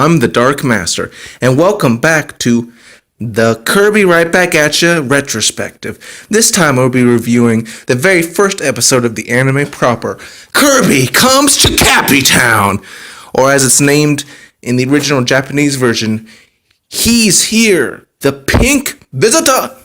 I'm the Dark Master, and welcome back to the Kirby Right Back at Ya Retrospective. This time I'll be reviewing the very first episode of the anime proper, Kirby Comes to Cappy Town, or as it's named in the original Japanese version, He's Here, the Pink Visitor!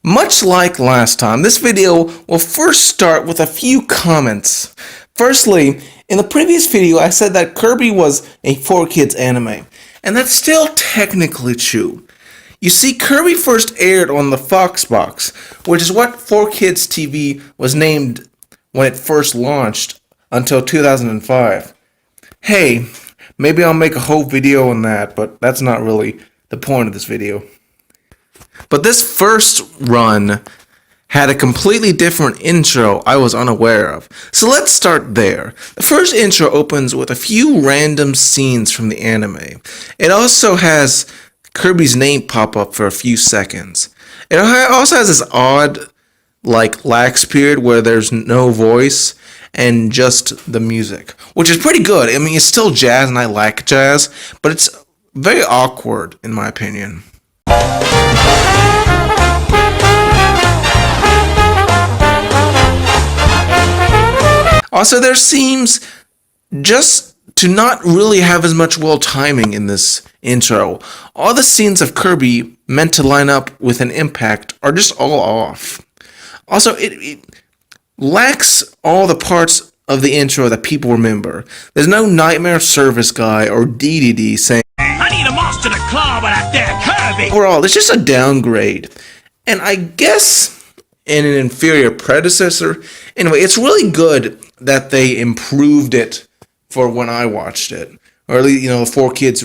Much like last time, this video will first start with a few comments. Firstly, in the previous video I said that Kirby was a 4Kids anime, and that's still technically true. You see, Kirby first aired on the Fox Box, which is what 4Kids TV was named when it first launched until 2005. Hey, maybe I'll make a whole video on that, but that's not really the point of this video. But this first run had a completely different intro I was unaware of. So let's start there. The first intro opens with a few random scenes from the anime. It also has Kirby's name pop up for a few seconds. It also has this odd, lax period where there's no voice and just the music, which is pretty good. I mean, it's still jazz and I like jazz, but it's very awkward in my opinion. Also, there seems just to not really have as much well timing in this intro. All the scenes of Kirby meant to line up with an impact are just all off. Also, it lacks all the parts of the intro that people remember. There's no nightmare service guy or DDD saying, "I need a mouse to the claw with that there Kirby." Overall, it's just a downgrade. And I guess in an inferior predecessor. Anyway, it's really good that they improved it for when I watched it. Or at least, the 4Kids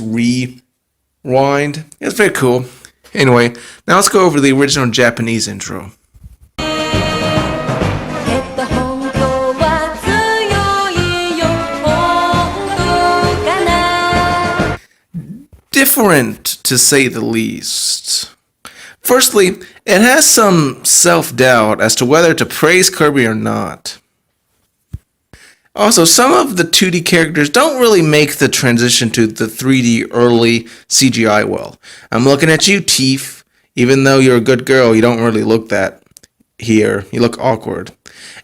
rewind. It's very cool. Anyway, now let's go over the original Japanese intro. Different, to say the least. Firstly, it has some self-doubt as to whether to praise Kirby or not. Also, some of the 2D characters don't really make the transition to the 3D early CGI well. I'm looking at you, Teef. Even though you're a good girl, you don't really look that here. You look awkward.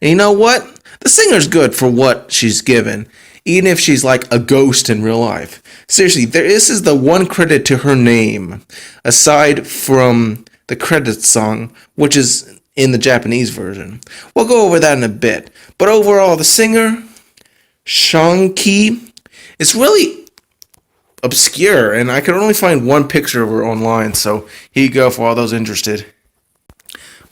And you know what? The singer's good for what she's given, even if she's like a ghost in real life. Seriously, this is the one credit to her name, aside from the credits song, which is in the Japanese version. We'll go over that in a bit. But overall, the singer, Shanki, is really obscure, and I could only find one picture of her online, so here you go for all those interested.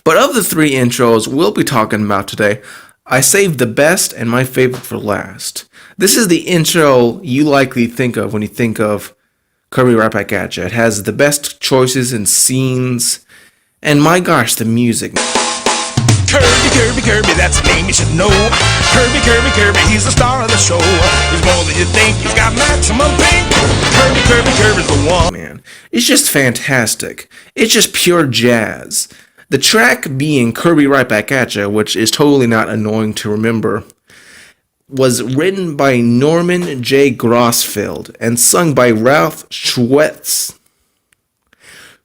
But of the three intros we'll be talking about today, I saved the best and my favorite for last. This is the intro you likely think of when you think of Kirby Right Back at Ya. It has the best choices and scenes, and my gosh, the music. Kirby, Kirby, Kirby, that's a name you should know. Kirby, Kirby, Kirby, he's the star of the show. He's more than you think, he's got maximum pink. Kirby, Kirby, Kirby's the one. Man, it's just fantastic. It's just pure jazz. The track being Kirby Right Back at Ya, which is totally not annoying to remember, was written by Norman J. Grossfield and sung by Ralph Schwetz,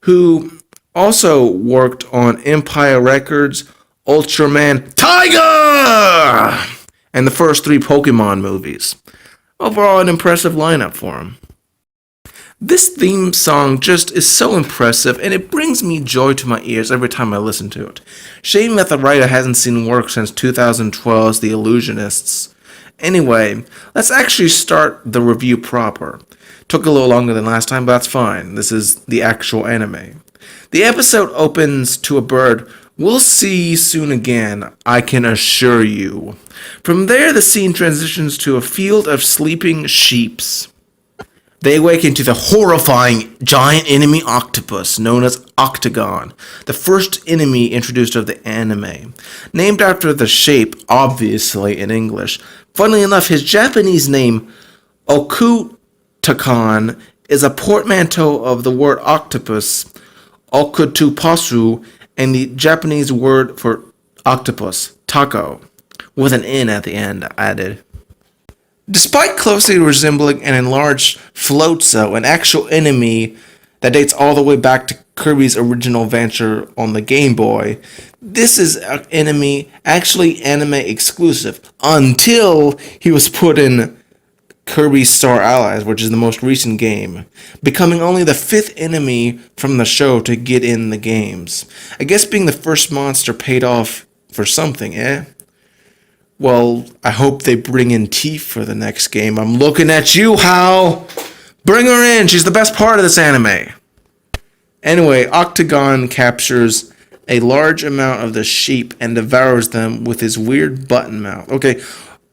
who also worked on Empire Records, Ultraman Tiger, and the first three Pokemon movies. Overall, an impressive lineup for him. This theme song just is so impressive, and it brings me joy to my ears every time I listen to it. Shame that the writer hasn't seen work since 2012's The Illusionists, Anyway, let's actually start the review proper. Took a little longer than last time, but that's fine. This is the actual anime. The episode opens to a bird. We'll see soon again, I can assure you. From there, the scene transitions to a field of sleeping sheeps. They awaken to the horrifying giant enemy octopus known as Octagon, the first enemy introduced of the anime. Named after the shape, obviously in English. Funnily enough, his Japanese name, Okutakan, is a portmanteau of the word octopus, Okutupasu, and the Japanese word for octopus, tako, with an N at the end added. Despite closely resembling an enlarged Floatzo, an actual enemy that dates all the way back to Kirby's original adventure on the Game Boy, this is an enemy actually anime exclusive until he was put in Kirby Star Allies, which is the most recent game, becoming only the 5th enemy from the show to get in the games. I guess being the first monster paid off for something, eh? Well, I hope they bring in Tifa for the next game. I'm looking at you, Hal! Bring her in! She's the best part of this anime! Anyway, Octagon captures a large amount of the sheep and devours them with his weird button mouth. Okay,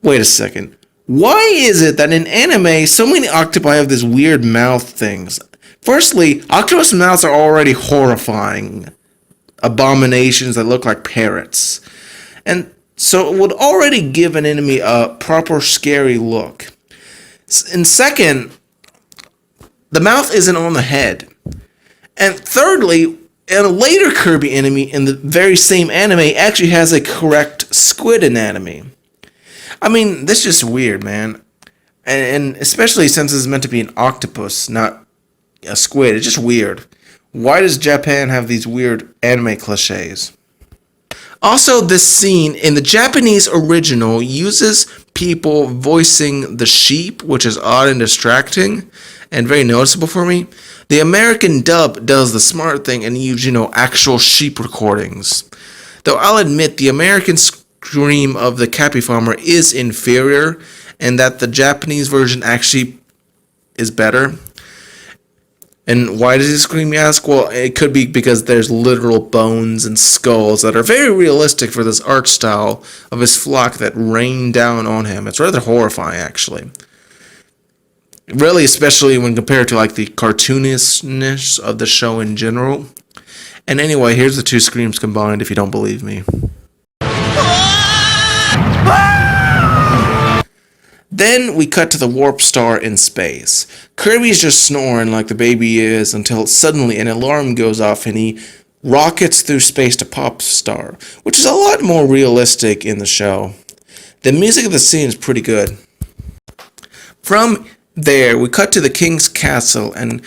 wait a second. Why is it that in anime, so many octopi have these weird mouth things? Firstly, octopus mouths are already horrifying abominations that look like parrots. And so it would already give an enemy a proper scary look. And second, the mouth isn't on the head. And thirdly, a later Kirby enemy in the very same anime actually has a correct squid anatomy. I mean, this is just weird, man. And especially since it's meant to be an octopus, not a squid. It's just weird. Why does Japan have these weird anime cliches? Also, this scene in the Japanese original uses people voicing the sheep, which is odd and distracting and very noticeable for me. The American dub does the smart thing and uses, actual sheep recordings. Though I'll admit the American scream of the Cappy farmer is inferior and that the Japanese version actually is better. And why does he scream, you ask? Well, it could be because there's literal bones and skulls that are very realistic for this art style of his flock that rain down on him. It's rather horrifying, actually. Really, especially when compared to the cartoonishness of the show in general. And anyway, here's the two screams combined if you don't believe me. Then we cut to the Warp Star in space. Kirby's just snoring like the baby is until suddenly an alarm goes off and he rockets through space to Pop Star, which is a lot more realistic in the show. The music of the scene is pretty good. From there, we cut to the King's Castle and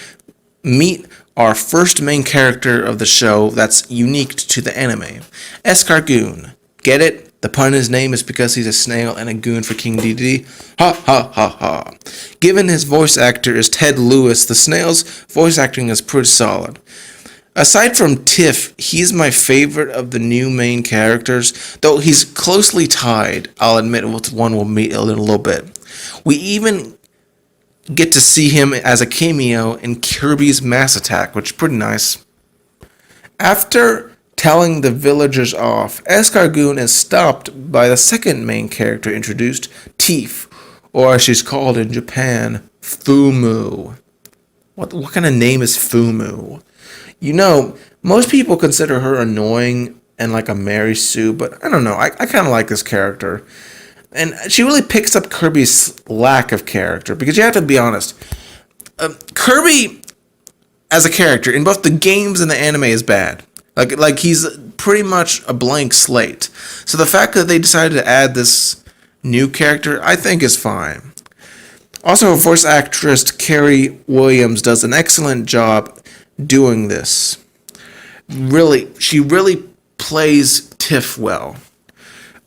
meet our first main character of the show that's unique to the anime, Escargoon. Get it? The pun in his name is because he's a snail and a goon for King Dedede. Ha ha ha ha. Given his voice actor is Ted Lewis, the snail's voice acting is pretty solid. Aside from Tiff, he's my favorite of the new main characters, though he's closely tied, I'll admit, with one we'll meet in a little bit. We even get to see him as a cameo in Kirby's Mass Attack, which is pretty nice. After telling the villagers off, Escargoon is stopped by the second main character introduced, Tiff, or as she's called in Japan, Fumu. What kind of name is Fumu? Most people consider her annoying and like a Mary Sue, but I don't know, I kind of like this character. And she really picks up Kirby's lack of character, because you have to be honest, Kirby as a character in both the games and the anime is bad. Like he's pretty much a blank slate. So the fact that they decided to add this new character, I think is fine. Also, voice actress Carrie Williams does an excellent job doing this. She really plays Tiff well.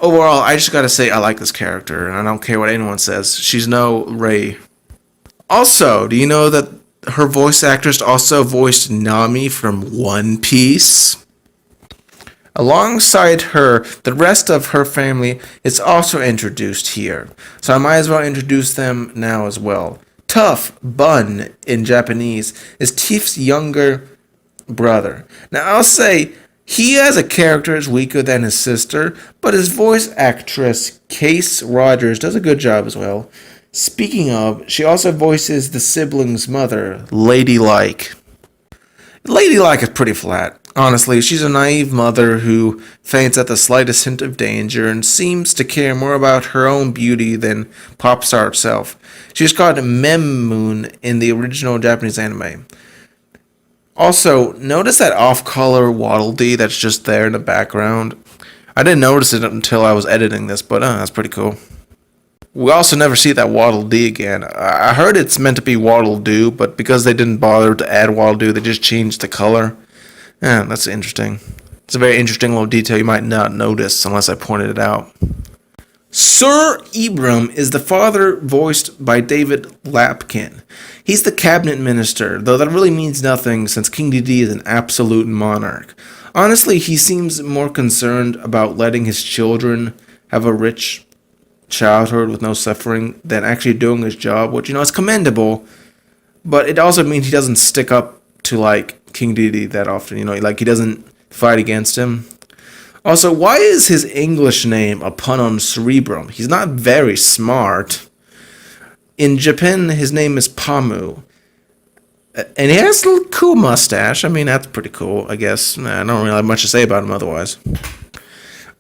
Overall, I just gotta say I like this character, and I don't care what anyone says. She's no Rei. Also, do you know that her voice actress also voiced Nami from One Piece? Alongside her, the rest of her family is also introduced here, so I might as well introduce them now as well. Tough Bun in Japanese is Tief's younger brother. Now I'll say he as a character is weaker than his sister, but his voice actress Case Rogers does a good job as well. Speaking of, she also voices the sibling's mother, Ladylike. Ladylike is pretty flat. Honestly, she's a naive mother who faints at the slightest hint of danger and seems to care more about her own beauty than pop star itself. She's called Memmoon in the original Japanese anime. Also, notice that off-color Waddle Dee that's just there in the background. I didn't notice it until I was editing this, but that's pretty cool. We also never see that Waddle Dee again. I heard it's meant to be Waddle Doo, but because they didn't bother to add Waddle Doo, they just changed the color. Yeah, that's interesting. It's a very interesting little detail you might not notice unless I pointed it out. Sir Ibram is the father voiced by David Lapkin. He's the cabinet minister, though that really means nothing since King Dedede is an absolute monarch. Honestly, he seems more concerned about letting his children have a rich childhood with no suffering than actually doing his job, which, is commendable, but it also means he doesn't stick up to, King Dedede that often, he doesn't fight against him. Also, why is his English name a pun on cerebrum? He's not very smart. In Japan, his name is Pamu. And he has a cool mustache. I mean, that's pretty cool, I guess. I don't really have much to say about him otherwise.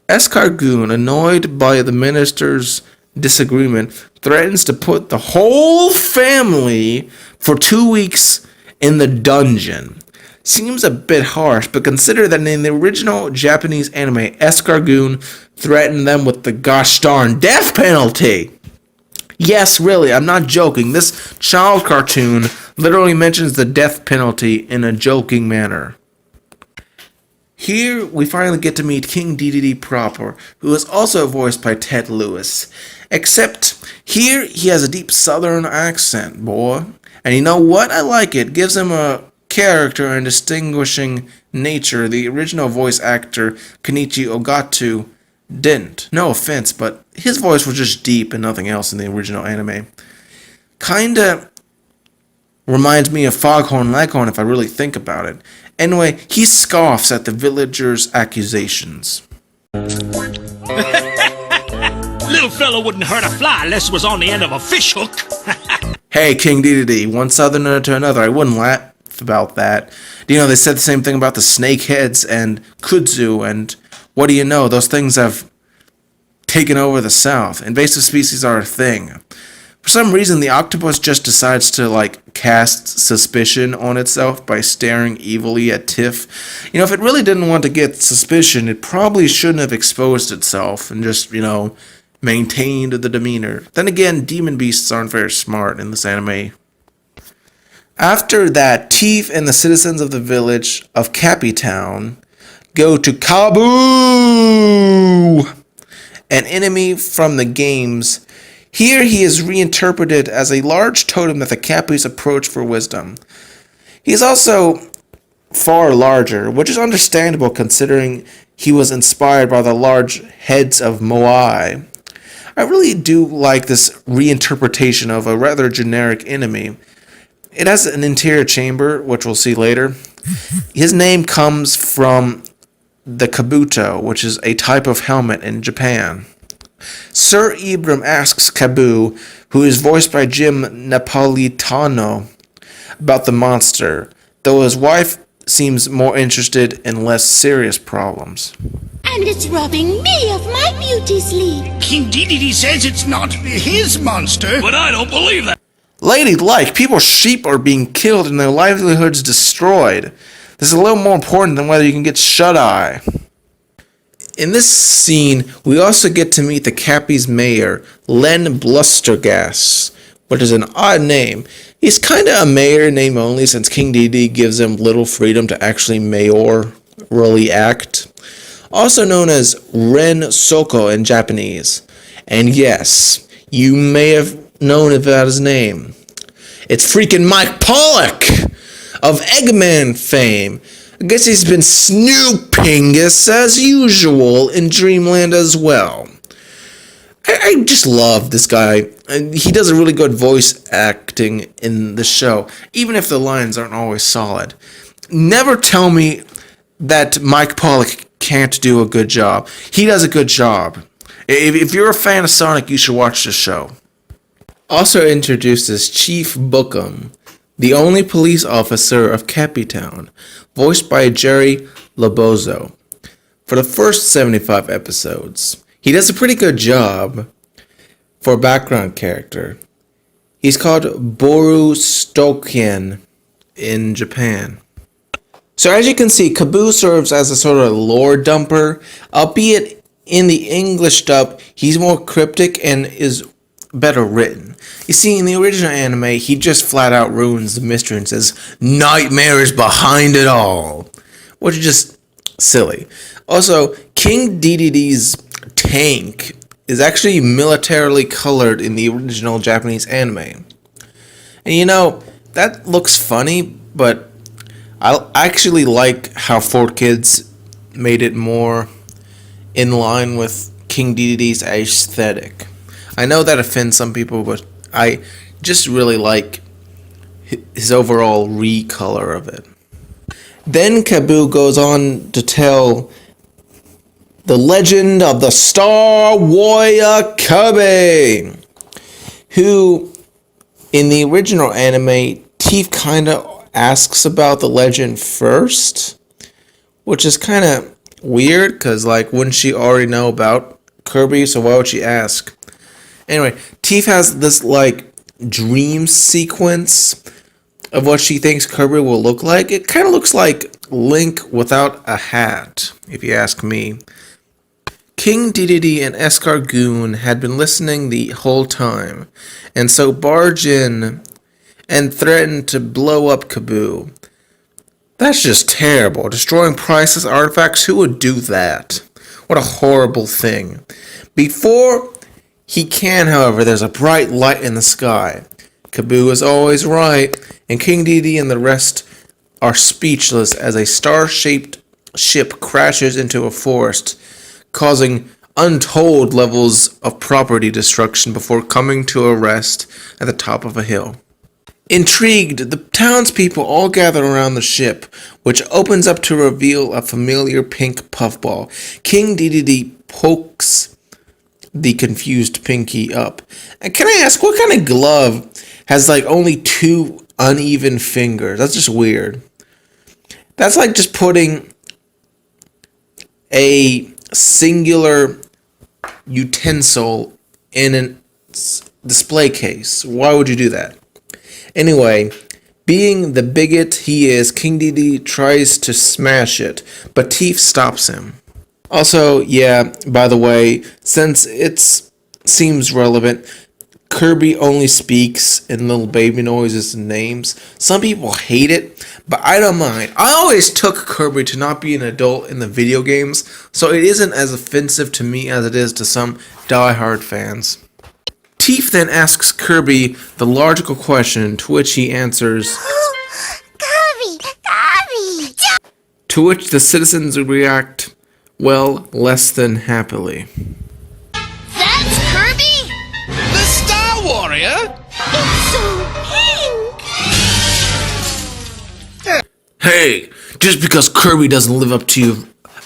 Escargoon, annoyed by the minister's disagreement, threatens to put the whole family for 2 weeks in the dungeon. Seems a bit harsh, but consider that in the original Japanese anime, Escargoon threatened them with the gosh darn death penalty. Yes, really, I'm not joking. This child cartoon literally mentions the death penalty in a joking manner. Here, we finally get to meet King Dedede proper, who is also voiced by Ted Lewis. Except, here, he has a deep southern accent, boy. And you know what? I like it. Gives him a character and distinguishing nature the original voice actor Kenichi Ogatu didn't. No offense, but his voice was just deep and nothing else in the original anime. Kinda reminds me of Foghorn Leghorn if I really think about it. Anyway, he scoffs at the villagers' accusations. Little fella wouldn't hurt a fly unless it was on the end of a fish hook. Hey, King Dedede, one southerner to another, I wouldn't laugh about that. Do you know they said the same thing about the snakeheads and kudzu, and what do you know, those things have taken over the south. Invasive species are a thing. For some reason, the octopus just decides to, cast suspicion on itself by staring evilly at Tiff. If it really didn't want to get suspicion, it probably shouldn't have exposed itself and just, maintained the demeanor. Then again, demon beasts aren't very smart in this anime. After that, Tiff and the citizens of the village of Cappy Town go to Kaboo, an enemy from the games. Here he is reinterpreted as a large totem that the Cappies approach for wisdom. He is also far larger, which is understandable considering he was inspired by the large heads of Moai. I really do like this reinterpretation of a rather generic enemy. It has an interior chamber, which we'll see later. His name comes from the kabuto, which is a type of helmet in Japan. Sir Ibram asks Kaboo, who is voiced by Jim Napolitano, about the monster, though his wife seems more interested in less serious problems. And it's robbing me of my beauty sleep. King Dedede says it's not his monster. But I don't believe that. Ladylike, people's sheep are being killed and their livelihoods destroyed. This is a little more important than whether you can get shut-eye. In this scene, we also get to meet the Cappy's mayor, Len Blustergas, which is an odd name. He's kinda a mayor in name only since King Dedede gives him little freedom to actually mayorally act. Also known as Ren Soko in Japanese. And yes, you may have known about his name. It's freaking Mike Pollock of Eggman fame. I guess he's been snooping as usual in Dreamland as well. I just love this guy. He does a really good voice acting in the show, even if the lines aren't always solid. Never tell me that Mike Pollock can't do a good job. He does a good job. If you're a fan of Sonic, you should watch this show. Also introduces Chief Bookham, the only police officer of Cappy Town, voiced by Jerry Lobozo, for the first 75 episodes. He does a pretty good job for a background character. He's called Boru Stokian in Japan. So as you can see, Kaboo serves as a sort of lore dumper, albeit in the English dub, he's more cryptic and is better written. You see, in the original anime, he just flat out ruins the mystery and says, "Nightmare is behind it all," which is just silly. Also, King Dedede's tank is actually militarily colored in the original Japanese anime. And you know, that looks funny, but I actually like how 4Kids made it more in line with King Dedede's aesthetic. I know that offends some people, but I just really like his overall recolor of it. Then Kaboo goes on to tell the legend of the Star Warrior Kirby, who in the original anime, Teef kind of asks about the legend first, which is kind of weird because, like, wouldn't she already know about Kirby, so why would she ask? Anyway, Teef has this, like, dream sequence of what she thinks Kirby will look like. It kind of looks like Link without a hat, if you ask me. King Dedede and Escargoon had been listening the whole time, and so barge in and threaten to blow up Kaboo. That's just terrible. Destroying priceless artifacts, who would do that? What a horrible thing. Before he can, however, there's a bright light in the sky. Kaboo is always right, and King Dedede and the rest are speechless as a star-shaped ship crashes into a forest, causing untold levels of property destruction before coming to a rest at the top of a hill. Intrigued, the townspeople all gather around the ship, which opens up to reveal a familiar pink puffball. King Dedede pokes the confused Pinky up. And can I ask, what kind of glove has like only 2 uneven fingers? That's just weird. That's like just putting a singular utensil in a display case. Why would you do that? Anyway, being the bigot he is, King Dedede tries to smash it, but Teef stops him. Also, yeah, by the way, since it seems relevant, Kirby only speaks in little baby noises and names. Some people hate it, but I don't mind. I always took Kirby to not be an adult in the video games, so it isn't as offensive to me as it is to some diehard fans. Teef then asks Kirby the logical question, to which he answers, Kirby! Kirby! to which the citizens react, well, less than happily. That's Kirby? The Star Warrior? It's so pink! Hey, just because Kirby doesn't live up to your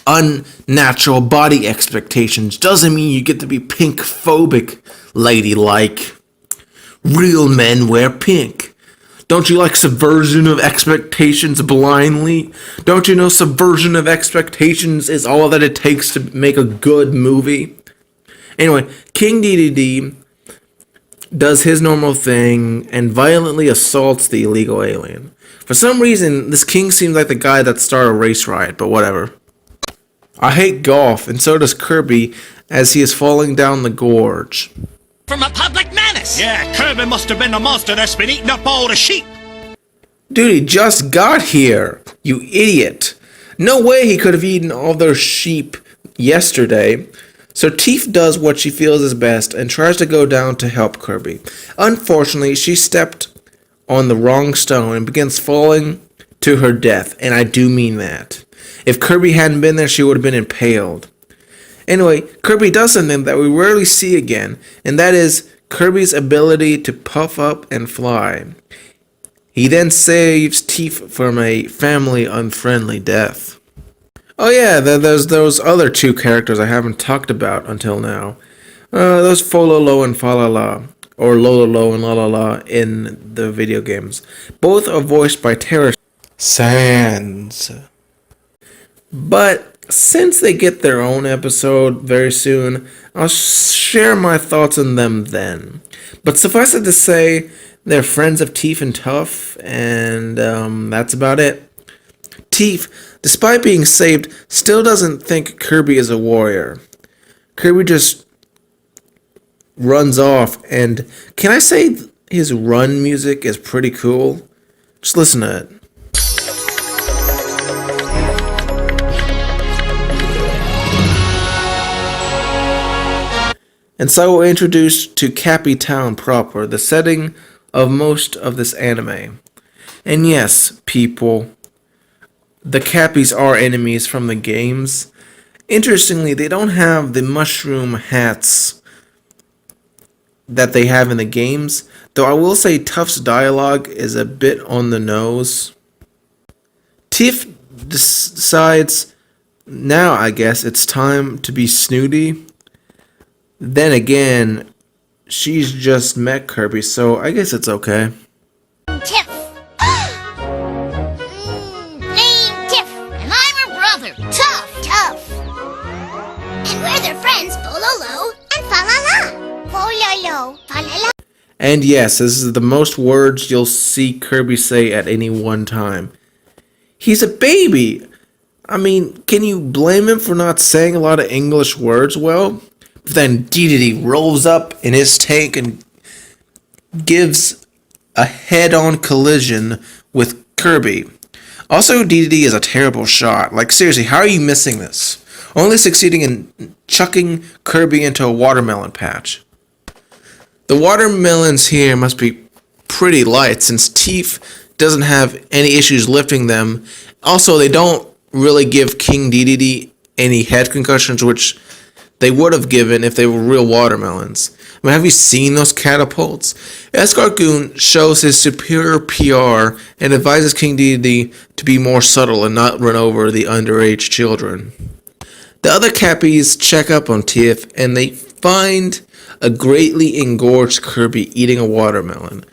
unnatural body expectations doesn't mean you get to be pink-phobic, ladylike. Real men wear pink. Don't you like subversion of expectations blindly? Don't you know subversion of expectations is all that it takes to make a good movie? Anyway, King Dedede does his normal thing and violently assaults the illegal alien. For some reason, this king seems like the guy that started a race riot, but whatever. I hate golf, and so does Kirby, as he is falling down the gorge. From a public menace! Yeah, Kirby must have been the monster that's been eating up all the sheep. Dude, he just got here, you idiot. No way he could have eaten all those sheep yesterday. So Teef does what she feels is best and tries to go down to help Kirby. Unfortunately, she stepped on the wrong stone and begins falling to her death, and I do mean that. If Kirby hadn't been there, she would have been impaled. Anyway, Kirby does something that we rarely see again, and that is Kirby's ability to puff up and fly. He then saves Tifa from a family unfriendly death. Oh yeah, there's those other two characters I haven't talked about until now. Those Fololo and Falala, or Lololo and Lalala in the video games. Both are voiced by Terra Sands. But since they get their own episode very soon, I'll share my thoughts on them then. But suffice it to say, they're friends of Teef and Tuff, and that's about it. Teef, despite being saved, still doesn't think Kirby is a warrior. Kirby just runs off, and can I say his run music is pretty cool? Just listen to it. And so we're introduced to Cappy Town proper, the setting of most of this anime. And yes, people, the Cappies are enemies from the games. Interestingly, they don't have the mushroom hats that they have in the games, though I will say Tuff's dialogue is a bit on the nose. Tiff decides, now I guess it's time to be snooty. Then again, she's just met Kirby, so I guess it's okay. Tiff. Name Tiff, and I'm her brother, Tuff. And we're their friends, Bololo and Falala. Bololo, Falala. And yes, this is the most words you'll see Kirby say at any one time. He's a baby. I mean, can you blame him for not saying a lot of English words well? Then Dedede rolls up in his tank and gives a head-on collision with Kirby. Also, Dedede is a terrible shot. Like, seriously, how are you missing this? Only succeeding in chucking Kirby into a watermelon patch. The watermelons here must be pretty light, since Teef doesn't have any issues lifting them. Also, they don't really give King Dedede any head concussions, which they would have given if they were real watermelons. I mean, have you seen those catapults? Escargoon shows his superior PR and advises King Dedede to be more subtle and not run over the underage children. The other Cappies check up on Tiff, and they find a greatly engorged Kirby eating a watermelon.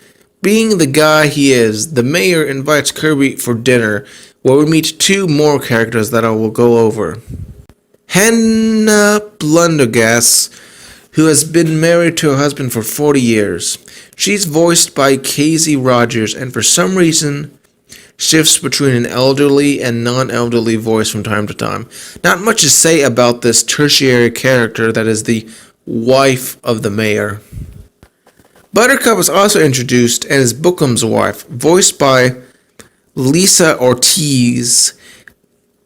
Being the guy he is, the mayor invites Kirby for dinner, where we meet two more characters that I will go over. Hannah Blundergass, who has been married to her husband for 40 years. She's voiced by Casey Rogers, and for some reason shifts between an elderly and non-elderly voice from time to time. Not much to say about this tertiary character that is the wife of the mayor. Buttercup is also introduced and is Bookham's wife, voiced by Lisa Ortiz.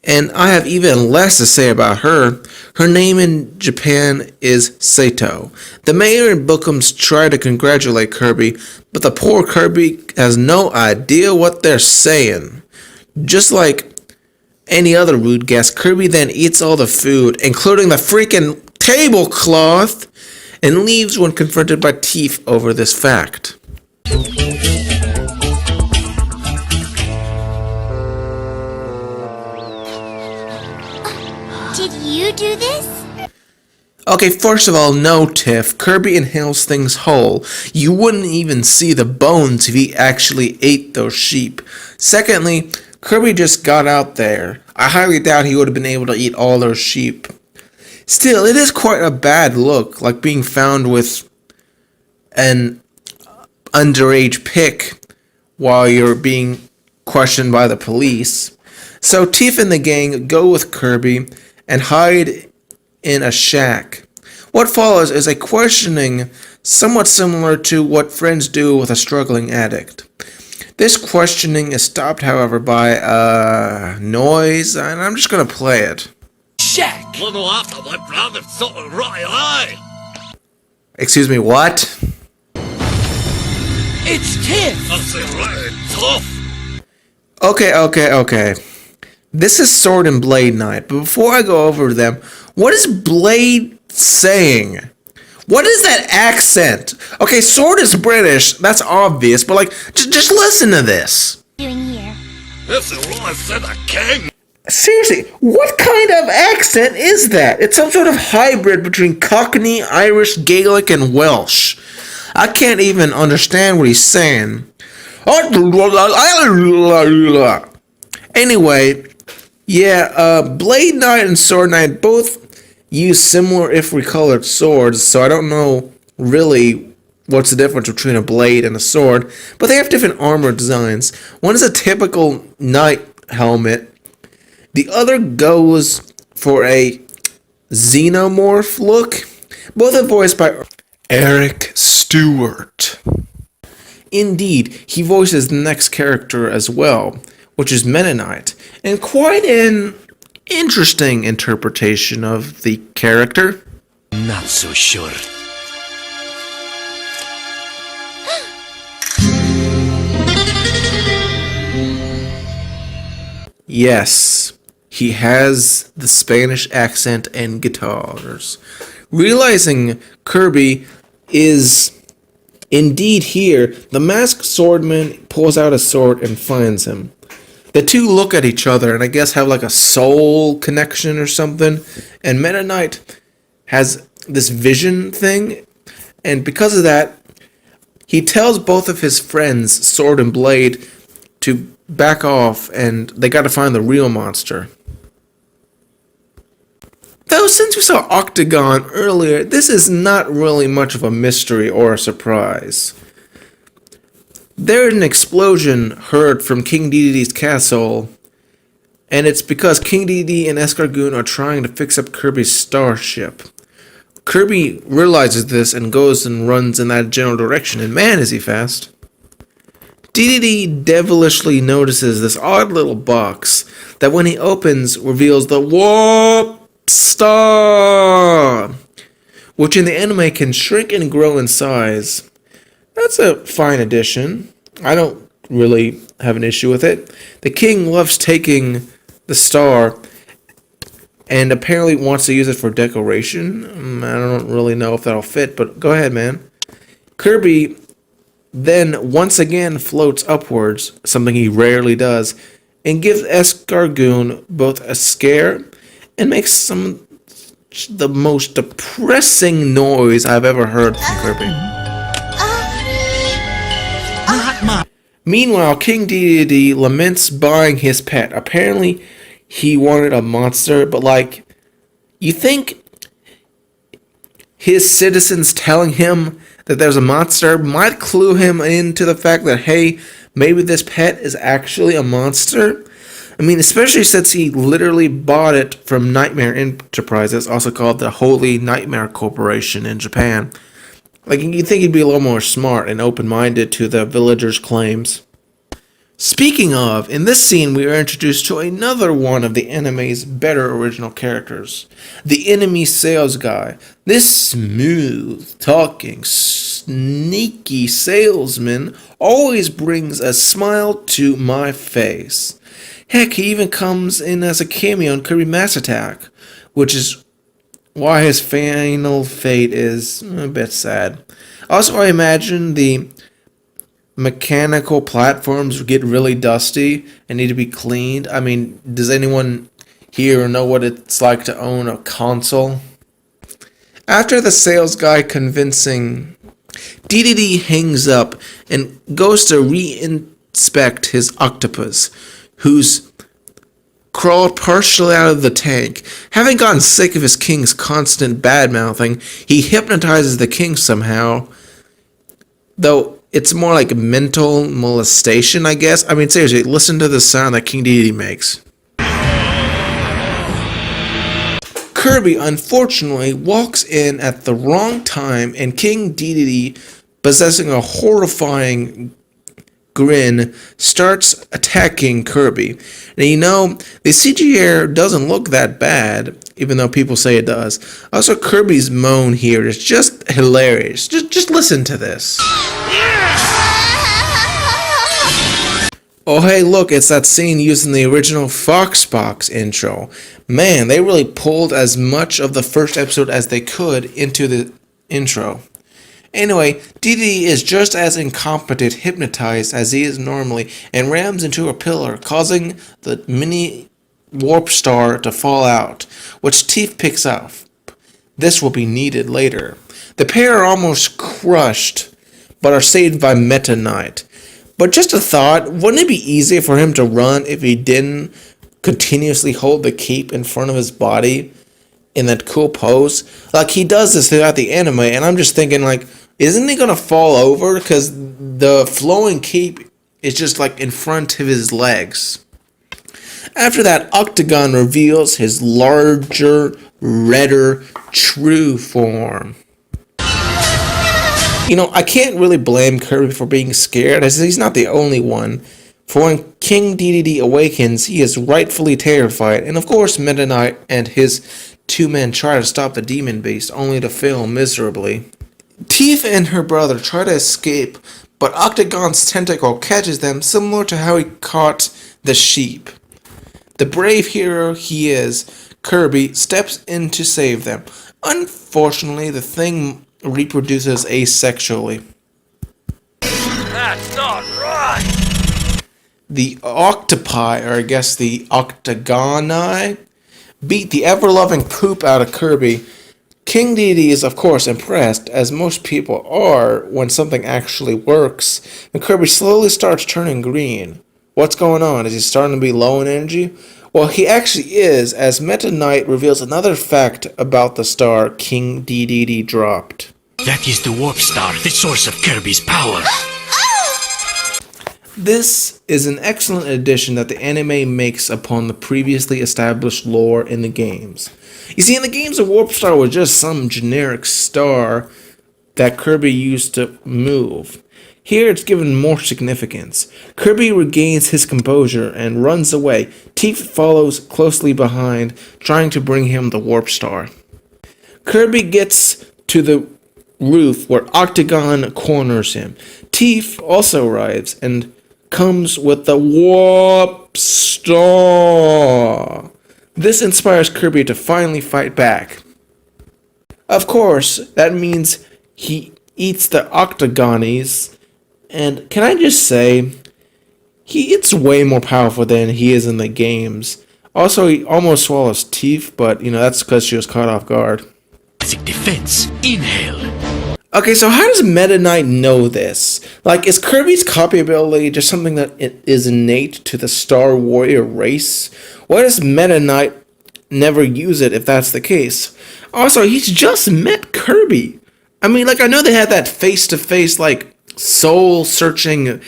And I have even less to say about her. Her name in Japan is Sato. The mayor and Bookums try to congratulate Kirby, but the poor Kirby has no idea what they're saying. Just like any other rude guest, Kirby then eats all the food, including the freaking tablecloth, and leaves when confronted by Teef over this fact. Did you do this? Okay, first of all, no, Tiff. Kirby inhales things whole. You wouldn't even see the bones if he actually ate those sheep. Secondly, Kirby just got out there. I highly doubt he would have been able to eat all those sheep. Still, it is quite a bad look, like being found with an underage pick while you're being questioned by the police. So Teef and the gang go with Kirby and hide in a shack. What follows is a questioning somewhat similar to what friends do with a struggling addict. This questioning is stopped, however, by noise, and I'm just going to play it. Shack! Little after my brother sort of right eye. Excuse me, what? It's Tiff! I said right, tough. Okay. This is Sword and Blade Night, but before I go over them, what is Blade saying? What is that accent? Okay, Sword is British, that's obvious, but like, just listen to this. Doing here. This is what I said, a king. Seriously, what kind of accent is that? It's some sort of hybrid between Cockney, Irish, Gaelic, and Welsh. I can't even understand what he's saying. Anyway, Blade Knight and Sword Knight both use similar if recolored swords, so I don't know really what's the difference between a blade and a sword, but they have different armor designs. One is a typical knight helmet. The other goes for a xenomorph look. Both are voiced by Eric Stewart. Indeed, he voices the next character as well, which is Meta Knight, and quite an interesting interpretation of the character. Not so sure. Yes, he has the Spanish accent and guitars. Realizing Kirby is indeed here, the masked swordman pulls out a sword and finds him. The two look at each other and I guess have like a soul connection or something. And Meta Knight has this vision thing. And because of that, he tells both of his friends, Sword and Blade, to back off and they gotta find the real monster. Though since we saw Octagon earlier, this is not really much of a mystery or a surprise. There's an explosion heard from King Dedede's castle, and it's because King Dedede and Escargoon are trying to fix up Kirby's starship. Kirby realizes this and goes and runs in that general direction, and man is he fast. Dedede devilishly notices this odd little box that when he opens reveals the Warp Star, which in the anime can shrink and grow in size. That's a fine addition. I don't really have an issue with it. The king loves taking the star and apparently wants to use it for decoration. I don't really know if that'll fit, but go ahead, man. Kirby then once again floats upwards, something he rarely does, and gives Escargoon both a scare and makes the most depressing noise I've ever heard from Kirby. Meanwhile, King Dedede laments buying his pet. Apparently, he wanted a monster, but like, you think his citizens telling him that there's a monster might clue him into the fact that, hey, maybe this pet is actually a monster? I mean, especially since he literally bought it from Nightmare Enterprises, also called the Holy Nightmare Corporation in Japan. Like, you'd think he'd be a little more smart and open-minded to the villagers' claims. Speaking of, in this scene we are introduced to another one of the anime's better original characters. The enemy sales guy. This smooth-talking, sneaky salesman always brings a smile to my face. Heck, he even comes in as a cameo in Kirby Mass Attack, which is why his final fate is a bit sad. Also, I imagine the mechanical platforms get really dusty and need to be cleaned. I mean, does anyone here know what it's like to own a console? After the sales guy convincing, Dedede hangs up and goes to re-inspect his octopus, who's crawled partially out of the tank. Having gotten sick of his king's constant bad-mouthing, he hypnotizes the king somehow. Though it's more like mental molestation, I guess. I mean, seriously, listen to the sound that King Dedede makes. Kirby, unfortunately, walks in at the wrong time, and King Dedede, possessing a horrifying grin, starts attacking Kirby. And you know, the CGI doesn't look that bad, even though people say it does. Also, Kirby's moan here is just hilarious. Just listen to this. Oh hey look, it's that scene used in the original Foxbox intro. Man, they really pulled as much of the first episode as they could into the intro. Anyway, DDD is just as incompetent hypnotized as he is normally and rams into a pillar, causing the mini warp star to fall out, which Teeth picks up. This will be needed later. The pair are almost crushed, but are saved by Meta Knight. But just a thought, wouldn't it be easier for him to run if he didn't continuously hold the cape in front of his body in that cool pose? Like, he does this throughout the anime, and I'm just thinking, like, isn't he gonna fall over? Because the flowing cape is just, like, in front of his legs. After that, Octagon reveals his larger, redder, true form. You know, I can't really blame Kirby for being scared, as he's not the only one. For when King DDD awakens, he is rightfully terrified, and of course Meta Knight and his two men try to stop the demon beast, only to fail miserably. Teeth and her brother try to escape, but Octagon's tentacle catches them, similar to how he caught the sheep. The brave hero he is, Kirby, steps in to save them. Unfortunately, the thing reproduces asexually. That's not right! The octopi, or I guess the octagoni, beat the ever-loving poop out of Kirby. King Dedede is of course impressed, as most people are when something actually works, and Kirby slowly starts turning green. What's going on? Is he starting to be low in energy? Well, he actually is, as Meta Knight reveals another fact about the star King Dedede dropped. That is the warp star, the source of Kirby's power. This is an excellent addition that the anime makes upon the previously established lore in the games. You see, in the games, a warp star was just some generic star that Kirby used to move. Here it's given more significance. Kirby regains his composure and runs away. Teeth follows closely behind, trying to bring him the warp star. Kirby gets to the roof where Octagon corners him. Teeth also arrives and comes with the warp star. This inspires Kirby to finally fight back. Of course, that means he eats the Octagonies. And can I just say, it's way more powerful than he is in the games. Also, he almost swallows Teeth, but that's because she was caught off guard. Basic defense. Inhale. Okay, so how does Meta Knight know this? Like, is Kirby's copy ability just something that is innate to the Star Warrior race? Why does Meta Knight never use it if that's the case? Also, he's just met Kirby. I mean, like, I know they had that face-to-face, like, soul-searching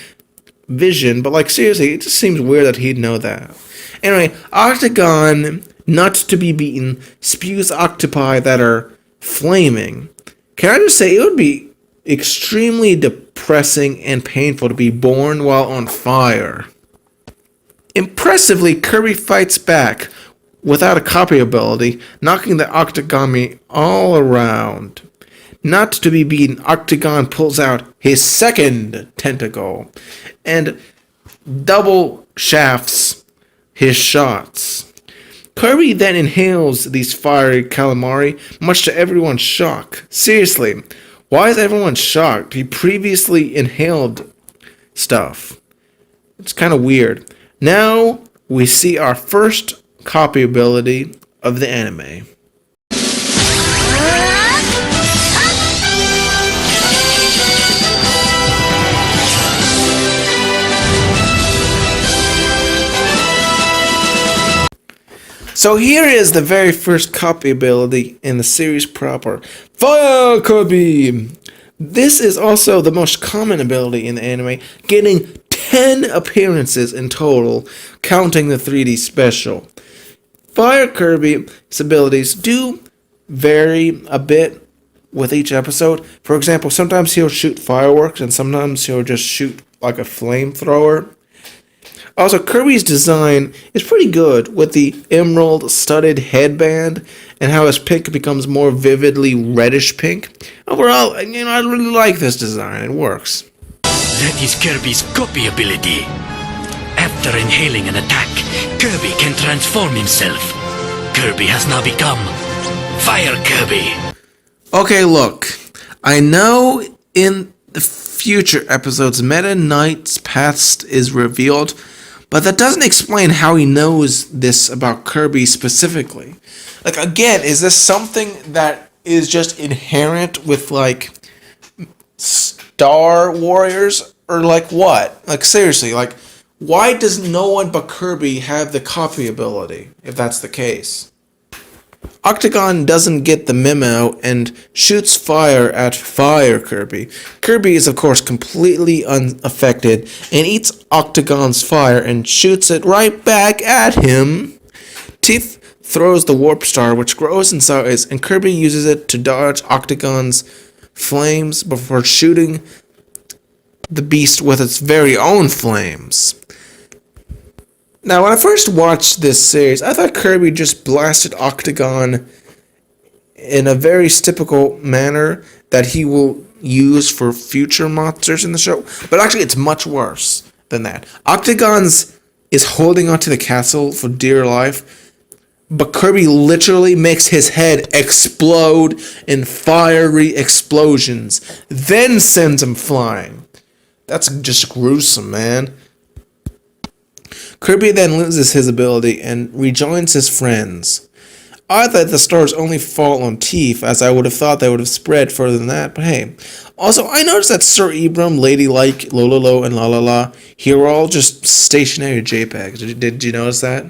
vision, but, like, seriously, it just seems weird that he'd know that. Anyway, Octagon, not to be beaten, spews octopi that are flaming. Can I just say, it would be extremely depressing and painful to be born while on fire. Impressively, Kirby fights back without a copy ability, knocking the Octagami all around. Not to be beaten, Octagon pulls out his second tentacle and double shafts his shots. Kirby then inhales these fiery calamari, much to everyone's shock. Seriously, why is everyone shocked? He previously inhaled stuff. It's kind of weird. Now we see our first copy ability of the anime. So here is the very first copy ability in the series proper. Fire Kirby! This is also the most common ability in the anime, getting 10 appearances in total, counting the 3D special. Fire Kirby's abilities do vary a bit with each episode. For example, sometimes he'll shoot fireworks and sometimes he'll just shoot like a flamethrower. Also, Kirby's design is pretty good with the emerald-studded headband and how his pink becomes more vividly reddish pink. Overall, I really like this design. It works. That is Kirby's copy ability. After inhaling an attack, Kirby can transform himself. Kirby has now become Fire Kirby. Okay, look. I know in the future episodes, Meta Knight's past is revealed, but that doesn't explain how he knows this about Kirby specifically. Like, again, is this something that is just inherent with, like, Star Warriors? Or, like, what? Like, seriously, like, why does no one but Kirby have the copy ability, if that's the case? Octagon doesn't get the memo and shoots fire at Fire Kirby. Kirby is of course completely unaffected and eats Octagon's fire and shoots it right back at him. Tiff throws the warp star which grows in size and Kirby uses it to dodge Octagon's flames before shooting the beast with its very own flames. Now, when I first watched this series, I thought Kirby just blasted Octagon in a very typical manner that he will use for future monsters in the show. But actually, it's much worse than that. Octagon's is holding onto the castle for dear life, but Kirby literally makes his head explode in fiery explosions, then sends him flying. That's just gruesome, man. Kirby then loses his ability and rejoins his friends. I thought the stars only fall on Tiff, as I would have thought they would have spread further than that, but hey. Also, I noticed that Sir Ibram, Ladylike, Lololo, and La La La, here are all just stationary JPEGs. Did you notice that?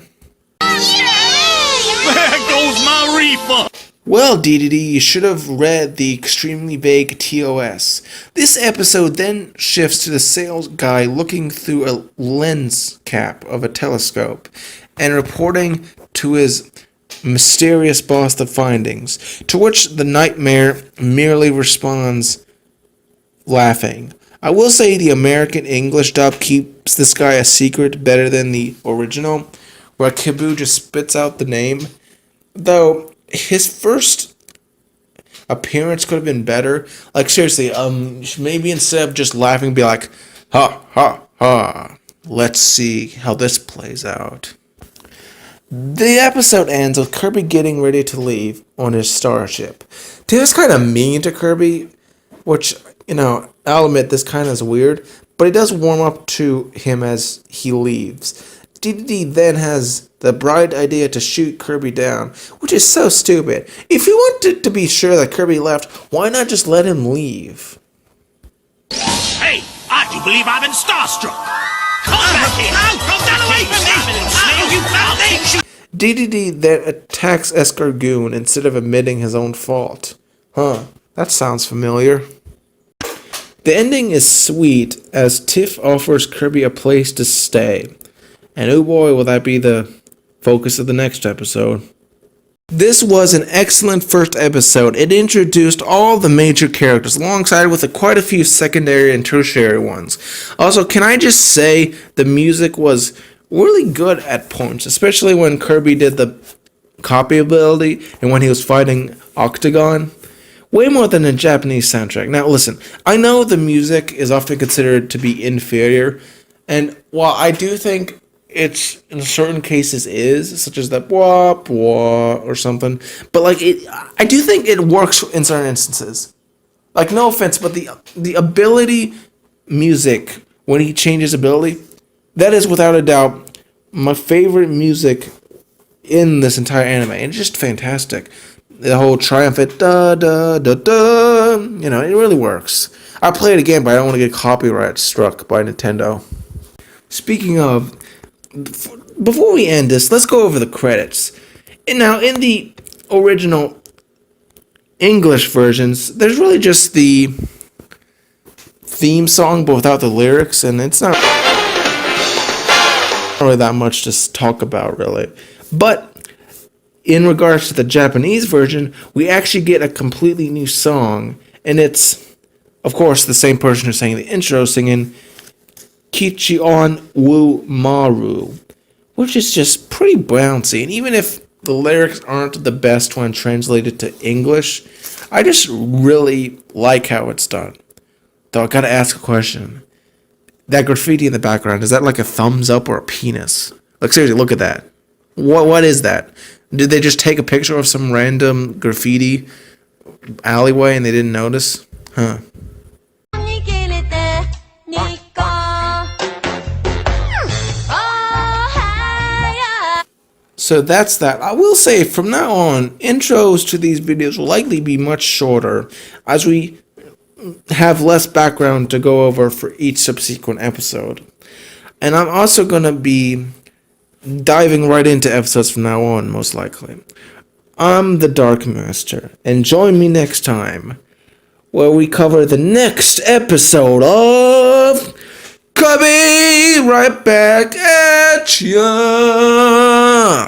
There goes my reefer! Well, DDD, you should have read the extremely vague TOS. This episode then shifts to the sales guy looking through a lens cap of a telescope and reporting to his mysterious boss the findings, to which the nightmare merely responds laughing. I will say the American English dub keeps this guy a secret better than the original, where Kaboo just spits out the name, though his first appearance could have been better. Like, seriously, maybe instead of just laughing, be like, ha, ha, ha. Let's see how this plays out. The episode ends with Kirby getting ready to leave on his starship. Tiff is kind of mean to Kirby, which, I'll admit this kind of is weird, but he does warm up to him as he leaves. DDD then has the bright idea to shoot Kirby down, which is so stupid. If you wanted to be sure that Kirby left, why not just let him leave? Hey, I do believe I've been starstruck! Come back here! Come down away from me! You found things! DDD then attacks Escargoon instead of admitting his own fault. Huh, that sounds familiar. The ending is sweet as Tiff offers Kirby a place to stay. And oh boy, will that be the focus of the next episode. This was an excellent first episode. It introduced all the major characters alongside with quite a few secondary and tertiary ones. Also, can I just say the music was really good at points, especially when Kirby did the copy ability and when he was fighting Octagon. Way more than a Japanese soundtrack. Now listen, I know the music is often considered to be inferior, and while I do think it's in certain cases is, such as that wah wah or something, but I do think it works in certain instances. Like, no offense, but the ability music when he changes ability, that is without a doubt my favorite music in this entire anime. It's just fantastic. The whole triumphant da da da da, it really works. I'll play it again, but I don't want to get copyright struck by Nintendo. Speaking of, before we end this, let's go over the credits. And now, in the original English versions, there's really just the theme song, but without the lyrics, and it's not really that much to talk about, really. But in regards to the Japanese version, we actually get a completely new song, and it's, of course, the same person who sang the intro singing Kichion Wu Maru, which is just pretty bouncy. And even if the lyrics aren't the best when translated to English, I just really like how it's done. Though I gotta ask a question. That graffiti in the background, is that like a thumbs up or a penis? Like, seriously, look at that. What is that? Did they just take a picture of some random graffiti alleyway and they didn't notice? Huh. So that's that. I will say from now on, intros to these videos will likely be much shorter as we have less background to go over for each subsequent episode. And I'm also going to be diving right into episodes from now on, most likely. I'm the Dark Master, and join me next time where we cover the next episode of Kirby Right Back at Ya.